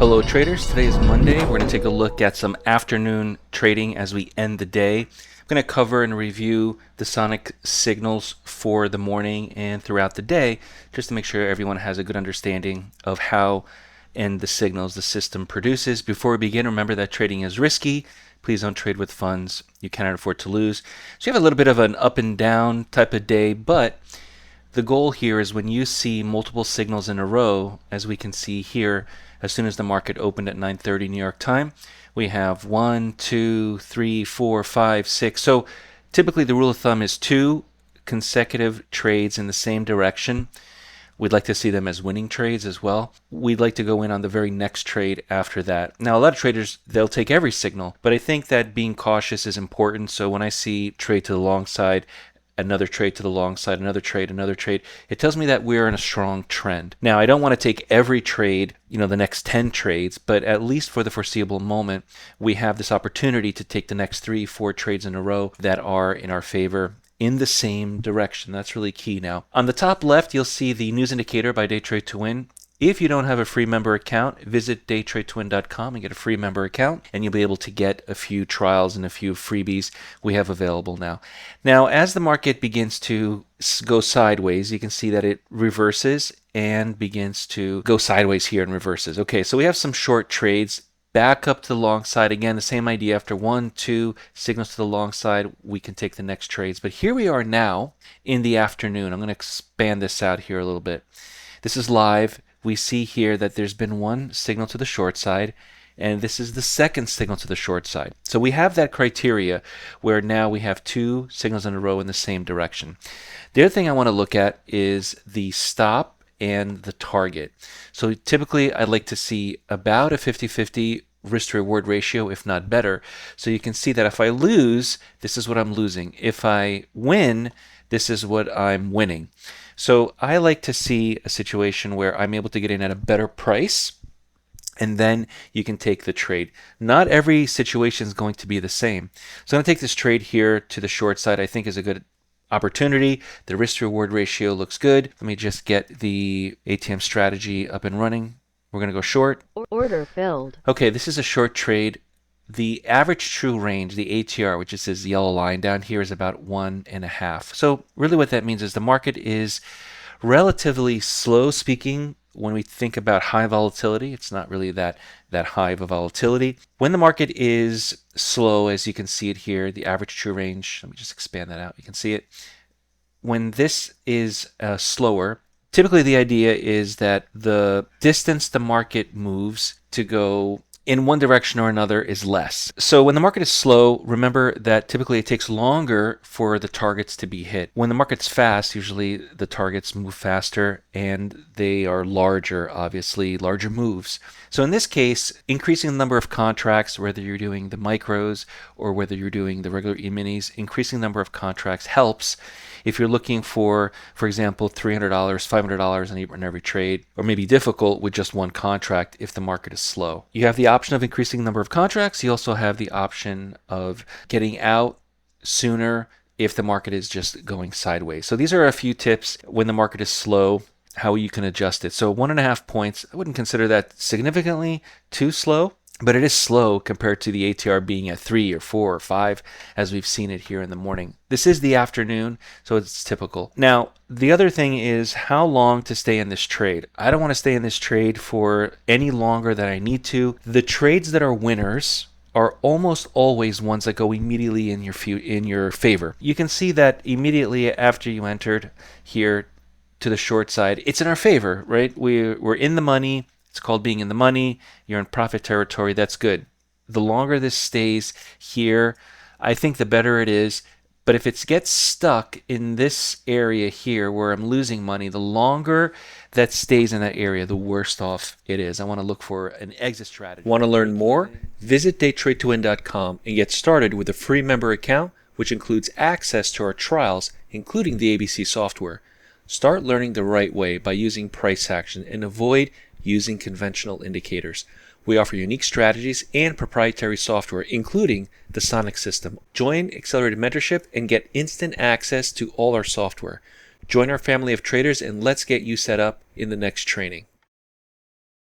Hello traders, today is Monday. We're going to take a look at some afternoon trading as we end the day. I'm going to cover and review the sonic signals for the morning and throughout the day just to make sure everyone has a good understanding of how and the signals the system produces. Before we begin, remember that trading is risky. Please don't trade with funds you cannot afford to lose. So you have a little bit of an up and down type of day, but the goal here is when you see multiple signals in a row, as we can see here, as soon as the market opened at 9:30 New York time, we have 1, 2, 3, 4, 5, 6. So typically the rule of thumb is 2 consecutive trades in the same direction. We'd like to see them as winning trades as well. We'd like to go in on the very next trade after that. Now, a lot of traders, they'll take every signal, but I think that being cautious is important. So when I see trade to the long side, another trade to the long side, another trade, it tells me that we're in a strong trend. Now, I don't want to take every trade, the next 10 trades, but at least for the foreseeable moment, we have this opportunity to take the next 3, 4 trades in a row that are in our favor in the same direction. That's really key now. On the top left, you'll see the news indicator by Day Trade to Win. If you don't have a free member account, visit daytradetowin.com and get a free member account, and you'll be able to get a few trials and a few freebies we have available now. Now, as the market begins to go sideways, you can see that it reverses and begins to go sideways here and reverses. Okay, so we have some short trades. Back up to the long side. Again, the same idea. After 1, 2 signals to the long side, we can take the next trades. But here we are now in the afternoon. I'm going to expand this out here a little bit. This is live. We see here that there's been one signal to the short side, and this is the second signal to the short side. So we have that criteria where now we have 2 signals in a row in the same direction. The other thing I want to look at is the stop and the target. So typically I'd like to see about a 50-50 risk to reward ratio, if not better. So you can see that if I lose, this is what I'm losing. If I win, this is what I'm winning. So I like to see a situation where I'm able to get in at a better price, and then you can take the trade. Not every situation is going to be the same. So I'm going to take this trade here to the short side. I think is a good opportunity. The risk to reward ratio looks good. Let me just get the ATM strategy up and running. We're going to go short. Order filled. Okay, this is a short trade. The average true range, the ATR, which is this yellow line down here, is about 1.5. So really what that means is the market is relatively slow speaking. When we think about high volatility, it's not really that high of a volatility. When the market is slow, as you can see it here, the average true range, let me just expand that out, you can see it. When this is slower, typically the idea is that the distance the market moves to go in one direction or another is less. So when the market is slow, remember that typically it takes longer for the targets to be hit. When the market's fast, usually the targets move faster and they are larger, obviously, larger moves. So in this case, increasing the number of contracts, whether you're doing the micros or whether you're doing the regular E-minis, increasing the number of contracts helps. If you're looking for example, $300, $500 in every trade, or maybe difficult with just one contract if the market is slow. You have the option of increasing the number of contracts. You also have the option of getting out sooner if the market is just going sideways. So these are a few tips when the market is slow, how you can adjust it. So 1.5 points, I wouldn't consider that significantly too slow, but it is slow compared to the ATR being at 3 or 4 or 5 as we've seen it here in the morning. This is the afternoon, so it's typical. Now, the other thing is how long to stay in this trade. I don't want to stay in this trade for any longer than I need to. The trades that are winners are almost always ones that go immediately in your favor. You can see that immediately after you entered here to the short side, it's in our favor, right? We're in the money. It's called being in the money. You're in profit territory. That's good. The longer this stays here, I think the better it is. But if it gets stuck in this area here where I'm losing money, the longer that stays in that area, the worse off it is. I want to look for an exit strategy. Want to learn more? Visit daytradetowin.com and get started with a free member account, which includes access to our trials, including the ABC software. Start learning the right way by using price action and avoid using conventional indicators. We offer unique strategies and proprietary software, including the Sonic system. Join Accelerated Mentorship and get instant access to all our software. Join our family of traders and let's get you set up in the next training.